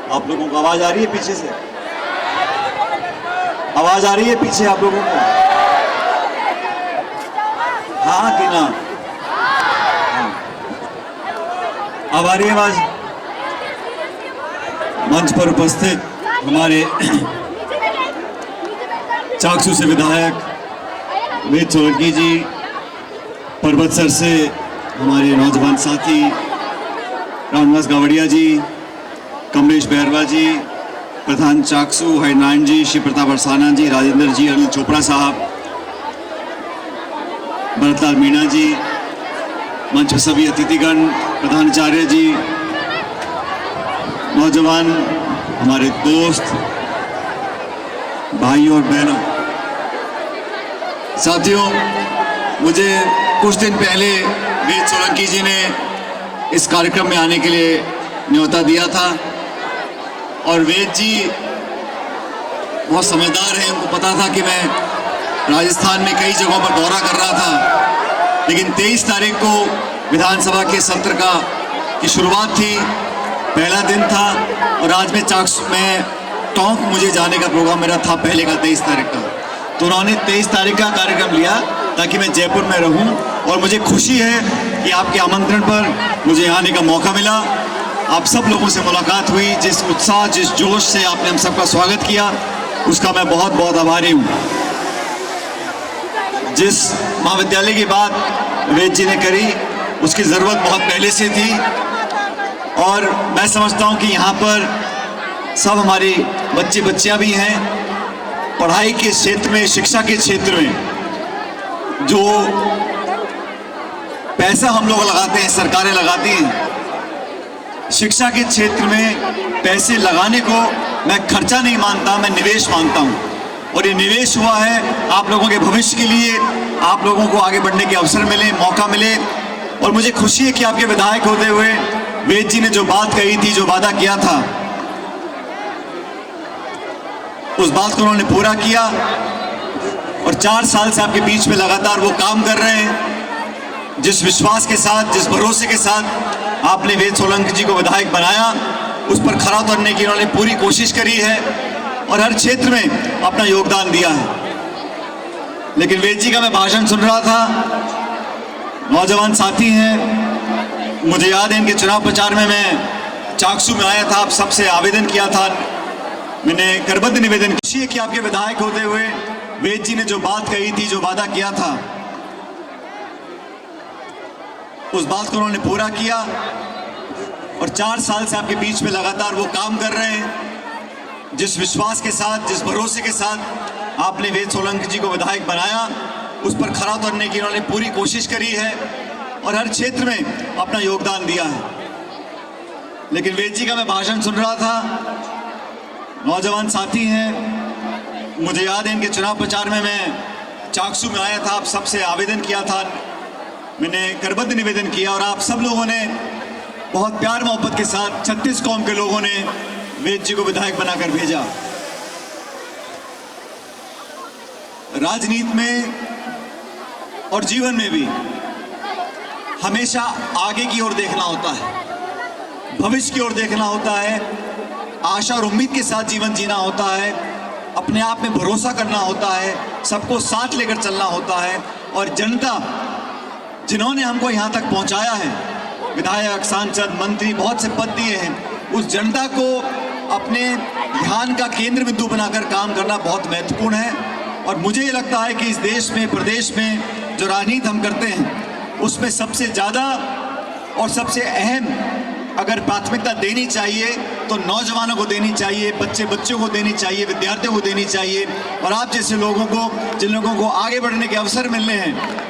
आप लोगों को आवाज आ रही है पीछे से? आवाज आ रही है पीछे आप लोगों को? हाँ कि ना? हाँ। अब आ रही है आवाज? मंच पर उपस्थित हमारे चाकसू से विधायक वेद सोलंकी जी, पर्वतसर से हमारे नौजवान साथी रामनिवास गावड़िया जी, कमलेश बैरवा जी, प्रधान चाकसू हरिनारायण जी, श्री प्रताप अरसाना जी, राजेंद्र जी, अनिल चोपड़ा साहब, भरतलाल मीणा जी, मंच पर सभी अतिथिगण, प्रधानाचार्य जी, नौजवान हमारे दोस्त, भाइयों और बहनों, साथियों, मुझे कुछ दिन पहले वेद सोलंकी जी ने इस कार्यक्रम में आने के लिए न्योता दिया था और वेद जी बहुत समझदार हैं। उनको पता था कि मैं राजस्थान में कई जगहों पर दौरा कर रहा था, लेकिन 23 तारीख को विधानसभा के सत्र की शुरुआत थी, पहला दिन था और आज मैं चाकसू में टोंक मुझे जाने का प्रोग्राम मेरा था पहले का 23 तारीख का, तो उन्होंने 23 तारीख का कार्यक्रम लिया ताकि मैं जयपुर में रहूं और मुझे खुशी है कि आपके आमंत्रण पर मुझे आने का मौका मिला। आप सब लोगों से मुलाकात हुई, जिस उत्साह जिस जोश से आपने हम सबका स्वागत किया उसका मैं बहुत बहुत आभारी हूँ। जिस महाविद्यालय की बात वेद जी ने करी उसकी ज़रूरत बहुत पहले से थी और मैं समझता हूँ कि यहाँ पर सब हमारी बच्चे बच्चियाँ भी हैं। पढ़ाई के क्षेत्र में, शिक्षा के क्षेत्र में जो पैसा हम लोग लगाते हैं, सरकारें लगाती हैं, शिक्षा के क्षेत्र में पैसे लगाने को मैं खर्चा नहीं मानता, मैं निवेश मानता हूँ। और ये निवेश हुआ है आप लोगों के भविष्य के लिए, आप लोगों को आगे बढ़ने के अवसर मिले, मौका मिले। और मुझे खुशी है कि आपके विधायक होते हुए वेद जी ने जो बात कही थी, जो वादा किया था, उस बात को उन्होंने पूरा किया और 4 साल से आपके बीच में लगातार वो काम कर रहे हैं। जिस विश्वास के साथ, जिस भरोसे के साथ आपने वेद सोलंकी जी को विधायक बनाया, उस पर खरा उतरने की उन्होंने पूरी कोशिश करी है और हर क्षेत्र में अपना योगदान दिया है। लेकिन वेद जी का मैं भाषण सुन रहा था, नौजवान साथी हैं, मुझे याद है इनके चुनाव प्रचार में मैं चाकसू में आया था, आप सबसे आवेदन किया था, मैंने करबद्ध निवेदन किया कि आपके विधायक होते हुए वेद जी ने जो बात कही थी, जो वादा किया था, उस बात को उन्होंने पूरा किया और 4 साल से आपके बीच में लगातार वो काम कर रहे हैं। जिस विश्वास के साथ, जिस भरोसे के साथ आपने वेद सोलंकी जी को विधायक बनाया, उस पर खरा उतरने की उन्होंने पूरी कोशिश करी है और हर क्षेत्र में अपना योगदान दिया है। लेकिन वेद जी का मैं भाषण सुन रहा था, नौजवान साथी हैं, मुझे याद है इनके चुनाव प्रचार में मैं चाकसू में आया था, आप सबसे आवेदन किया था, मैंने करबद्ध निवेदन किया और आप सब लोगों ने बहुत प्यार मोहब्बत के साथ 36 कौम के लोगों ने वेद जी को विधायक बनाकर भेजा। राजनीति में और जीवन में भी हमेशा आगे की ओर देखना होता है, भविष्य की ओर देखना होता है, आशा और उम्मीद के साथ जीवन जीना होता है, अपने आप में भरोसा करना होता है, सबको साथ लेकर चलना होता है। और जनता जिन्होंने हमको यहाँ तक पहुँचाया है, विधायक, सांसद, मंत्री, बहुत से पद दिए हैं, उस जनता को अपने ध्यान का केंद्र बिंदु बनाकर काम करना बहुत महत्वपूर्ण है। और मुझे ये लगता है कि इस देश में, प्रदेश में जो राजनीति हम करते हैं, उसमें सबसे ज़्यादा और सबसे अहम अगर प्राथमिकता देनी चाहिए तो नौजवानों को देनी चाहिए, बच्चों को देनी चाहिए, विद्यार्थियों को देनी चाहिए। और आप जैसे लोगों को, जिन लोगों को आगे बढ़ने के अवसर मिलने हैं,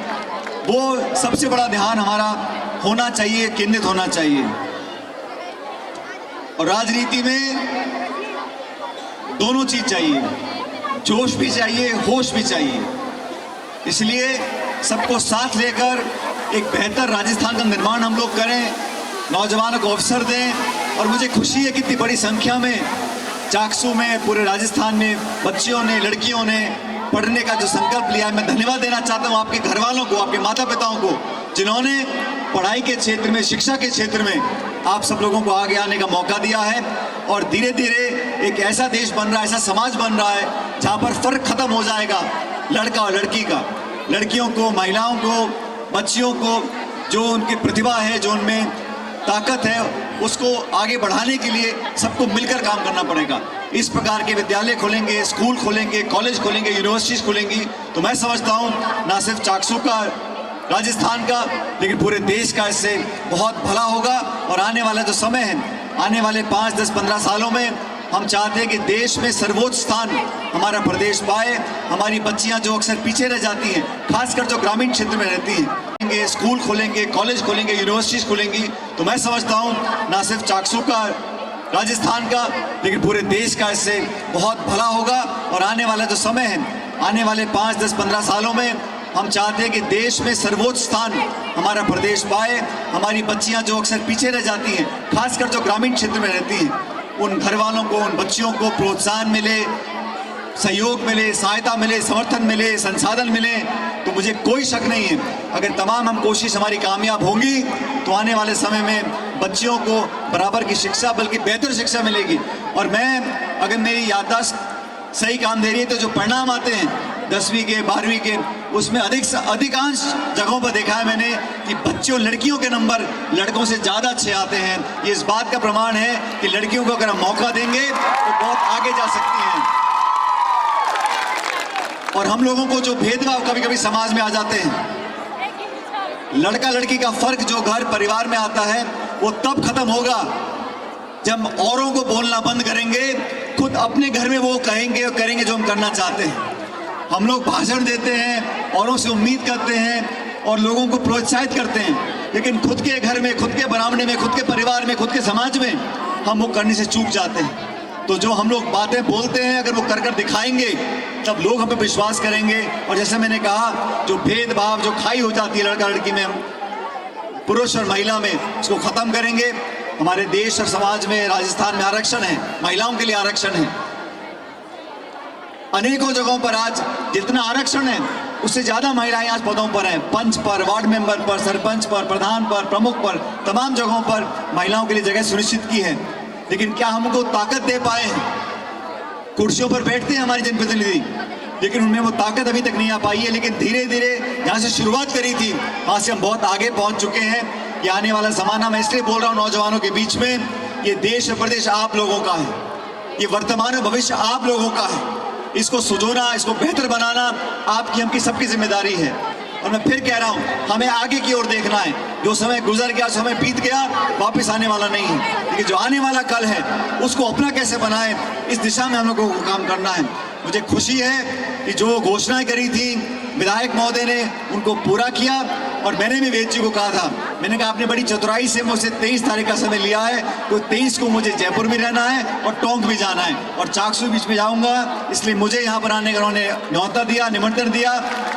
वो सबसे बड़ा ध्यान हमारा होना चाहिए, केंद्रित होना चाहिए। और राजनीति में दोनों चीज चाहिए, जोश भी चाहिए, होश भी चाहिए। इसलिए सबको साथ लेकर एक बेहतर राजस्थान का निर्माण हम लोग करें, नौजवानों को अवसर दें। और मुझे खुशी है कि इतनी बड़ी संख्या में चाकसू में, पूरे राजस्थान में बच्चियों ने, लड़कियों ने पढ़ने का जो संकल्प लिया है। मैं धन्यवाद देना चाहता हूँ आपके घर वालों को, आपके माता पिताओं को, जिन्होंने पढ़ाई के क्षेत्र में, शिक्षा के क्षेत्र में आप सब लोगों को आगे आने का मौका दिया है और धीरे धीरे एक ऐसा देश बन रहा है, ऐसा समाज बन रहा है जहाँ पर फ़र्क ख़त्म हो जाएगा लड़का और लड़की का। लड़कियों को, महिलाओं को, बच्चियों को जो उनकी प्रतिभा है, जो उनमें ताकत है, उसको आगे बढ़ाने के लिए सबको मिलकर काम करना पड़ेगा। इस प्रकार के विद्यालय खोलेंगे, स्कूल खोलेंगे, कॉलेज खोलेंगे, यूनिवर्सिटीज़ खोलेंगी तो मैं समझता हूँ ना सिर्फ चाकसू का, राजस्थान का, लेकिन पूरे देश का इससे बहुत भला होगा। और आने वाला जो समय है, आने वाले 5, 10, 15 सालों में हम चाहते हैं कि देश में सर्वोच्च स्थान हमारा प्रदेश पाए। हमारी बच्चियां जो अक्सर पीछे रह जाती हैं, खासकर जो ग्रामीण क्षेत्र में रहती हैं, स्कूल खोलेंगे, कॉलेज खोलेंगे, यूनिवर्सिटीज़ खोलेंगी तो मैं समझता हूँ ना सिर्फ चाकसू का, राजस्थान का, लेकिन पूरे देश का इससे बहुत भला होगा। और आने वाला जो समय है, आने वाले 5, 10, 15 सालों में हम चाहते हैं कि देश में सर्वोच्च स्थान हमारा प्रदेश पाए। हमारी बच्चियां जो अक्सर पीछे रह जाती हैं, खासकर जो ग्रामीण क्षेत्र में रहती हैं, उन घर वालों को, उन बच्चियों को प्रोत्साहन मिले, सहयोग मिले, सहायता मिले, समर्थन मिले, संसाधन मिले। तो मुझे कोई शक नहीं है, अगर तमाम हम कोशिश हमारी कामयाब होंगी तो आने वाले समय में बच्चियों को बराबर की शिक्षा, बल्कि बेहतर शिक्षा मिलेगी। और मैं, अगर मेरी याददाश्त सही काम दे रही है तो जो परिणाम आते हैं 10वीं के, 12वीं के, उसमें अधिकांश जगहों पर देखा है मैंने कि बच्चों, लड़कियों के नंबर लड़कों से ज़्यादा अच्छे आते हैं। ये इस बात का प्रमाण है कि लड़कियों को अगर हम मौका देंगे तो बहुत आगे जा सकती हैं। और हम लोगों को जो भेदभाव कभी कभी समाज में आ जाते हैं, लड़का लड़की का फर्क जो घर परिवार में आता है, वो तब खत्म होगा जब औरों को बोलना बंद करेंगे, खुद अपने घर में वो कहेंगे और करेंगे जो हम करना चाहते हैं। हम लोग भाषण देते हैं, औरों से उम्मीद करते हैं और लोगों को प्रोत्साहित करते हैं, लेकिन खुद के घर में, खुद के बरामदे में, खुद के परिवार में, खुद के समाज में हम वो करने से चूक जाते हैं। तो जो हम लोग बातें बोलते हैं, अगर वो कर कर दिखाएंगे तब लोग हम पे विश्वास करेंगे। और जैसे मैंने कहा, जो भेदभाव, जो खाई हो जाती है लड़का लड़की में, पुरुष और महिला में, उसको ख़त्म करेंगे। हमारे देश और समाज में, राजस्थान में आरक्षण है, महिलाओं के लिए आरक्षण है। अनेकों जगहों पर आज जितना आरक्षण है उससे ज़्यादा महिलाएं आज पदों पर हैं, पंच पर, वार्ड मेंबर पर, सरपंच पर, प्रधान पर, प्रमुख पर, तमाम जगहों पर महिलाओं के लिए जगह सुनिश्चित की है। लेकिन क्या हमको ताकत दे पाए हैं? कुर्सियों पर बैठते हैं हमारे जनप्रतिनिधि, लेकिन उनमें वो ताकत अभी तक नहीं आ पाई है। लेकिन धीरे धीरे जहाँ से शुरुआत करी थी, वहाँ से हम बहुत आगे पहुँच चुके हैं। ये आने वाला ज़माना, मैं इसलिए बोल रहा हूँ नौजवानों के बीच में, ये देश और प्रदेश आप लोगों का है, ये वर्तमान और भविष्य आप लोगों का है। इसको सुजोना, इसको बेहतर बनाना आपकी, हमकी, सबकी जिम्मेदारी है। और मैं फिर कह रहा हूँ, हमें आगे की ओर देखना है। जो समय गुजर गया, समय बीत गया, वापस आने वाला नहीं है, लेकिन जो आने वाला कल है उसको अपना कैसे बनाए, इस दिशा में हम लोगों को काम करना है। मुझे खुशी है कि जो घोषणाएं करी थी विधायक महोदय ने, उनको पूरा किया। और मैंने भी वेद जी को कहा था, मैंने कहा आपने बड़ी चतुराई से मुझसे 23 तारीख का समय लिया है, तो 23 को मुझे जयपुर भी रहना है और टोंक भी जाना है और चाकसू बीच में जाऊंगा। इसलिए मुझे यहाँ पर आने का उन्होंने न्योता दिया, निमंत्रण दिया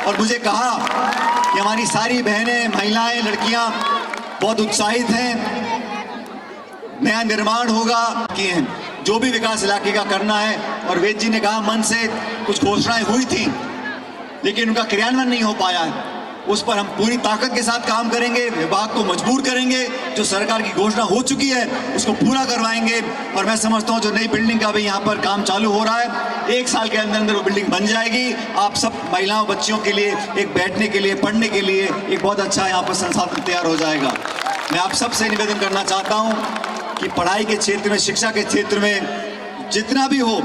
और मुझे कहा कि हमारी सारी बहनें, महिलाएं, लड़कियाँ बहुत उत्साहित हैं, नया निर्माण होगा, किए हैं जो भी विकास इलाके का करना है। और वेद जी ने कहा, मन से कुछ घोषणाएं हुई थी लेकिन उनका क्रियान्वयन नहीं हो पाया है, उस पर हम पूरी ताकत के साथ काम करेंगे, विभाग को मजबूर करेंगे, जो सरकार की घोषणा हो चुकी है उसको पूरा करवाएंगे। और मैं समझता हूँ जो नई बिल्डिंग का भी यहाँ पर काम चालू हो रहा है, 1 साल के अंदर अंदर वो बिल्डिंग बन जाएगी। आप सब महिलाओं, बच्चियों के लिए एक बैठने के लिए, पढ़ने के लिए एक बहुत अच्छा यहाँ पर संसाधन तैयार हो जाएगा। मैं आप सबसे निवेदन करना चाहता हूँ कि पढ़ाई के क्षेत्र में, शिक्षा के क्षेत्र में जितना भी हो,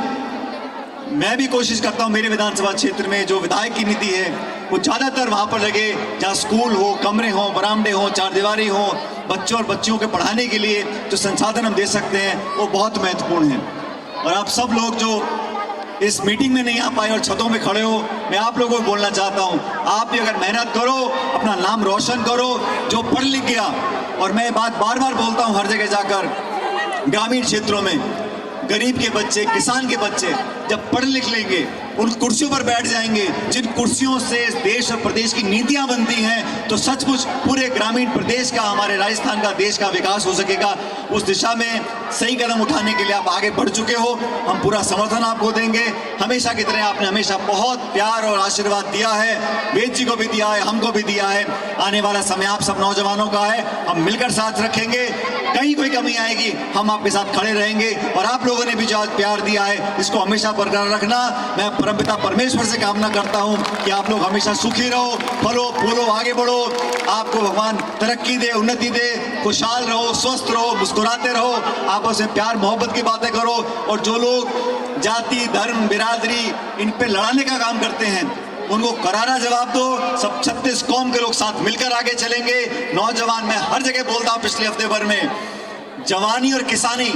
मैं भी कोशिश करता हूँ मेरे विधानसभा क्षेत्र में जो विधायक की नीति है वो ज़्यादातर वहाँ पर लगे जहाँ स्कूल हो, कमरे हो, बरामदे हो, चारदीवारी हो, बच्चों और बच्चियों के पढ़ाने के लिए जो संसाधन हम दे सकते हैं वो बहुत महत्वपूर्ण है। और आप सब लोग जो इस मीटिंग में नहीं आ पाए और छतों में खड़े हो, मैं आप लोगों को बोलना चाहता हूँ, आप भी अगर मेहनत करो, अपना नाम रोशन करो, जो पढ़ लिख गया, और मैं बात बार बार बोलता हूँ हर जगह जाकर, ग्रामीण क्षेत्रों में गरीब के बच्चे, किसान के बच्चे, जब पढ़ लिख लेंगे, उन कुर्सियों पर बैठ जाएंगे जिन कुर्सियों से देश और प्रदेश की नीतियां बनती हैं, तो सचमुच पूरे ग्रामीण प्रदेश का, हमारे राजस्थान का, देश का विकास हो सकेगा। उस दिशा में सही कदम उठाने के लिए आप आगे बढ़ चुके हो, हम पूरा समर्थन आपको देंगे। हमेशा की तरह आपने हमेशा बहुत प्यार और आशीर्वाद दिया है, वेद जी को भी दिया है, हमको भी दिया है। आने वाला समय आप सब नौजवानों का है, हम मिलकर साथ रखेंगे। कहीं कोई कमी आएगी हम आपके साथ खड़े रहेंगे, और आप लोगों ने भी जो आज प्यार दिया है इसको हमेशा बरकरार रखना। मैं परमपिता परमेश्वर से कामना करता हूं कि आप लोग हमेशा सुखी रहो, फलो फूलो, आगे बढ़ो, आपको भगवान तरक्की दे, उन्नति दे, खुशहाल रहो, स्वस्थ रहो, मुस्कुराते रहो, आपस में प्यार मोहब्बत की बातें करो। और जो लोग जाति धर्म बिरादरी इन पे लड़ाने का काम करते हैं उनको करारा जवाब दो। सब 36 कौम के लोग साथ मिलकर आगे चलेंगे। नौजवान, मैं हर जगह बोलता हूं पिछले हफ्ते भर में, जवानी और किसानी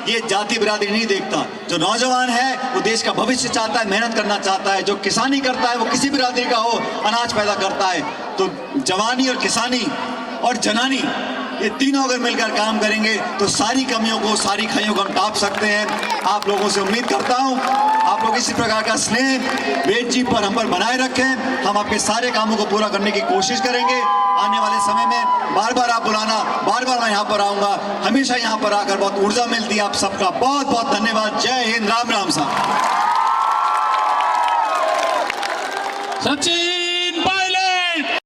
ये जाति बिरादरी नहीं देखता। जो नौजवान है वो देश का भविष्य चाहता है, मेहनत करना चाहता है। जो किसानी करता है वो किसी बिरादरी का हो, अनाज पैदा करता है। तो जवानी और किसानी और जनानी ये तीनों अगर मिलकर काम करेंगे तो सारी कमियों को, सारी खाइयों को हम टाप सकते हैं। आप लोगों से उम्मीद करता हूं आप लोग इसी प्रकार का स्नेह वेद जी पर हम पर बनाए रखें। हम आपके सारे कामों को पूरा करने की कोशिश करेंगे। आने वाले समय में बार बार आप बुलाना, बार बार मैं यहाँ पर आऊंगा। हमेशा यहाँ पर आकर बहुत ऊर्जा मिलती है। आप सबका बहुत बहुत धन्यवाद। जय हिंद, राम राम साहब। सच्ची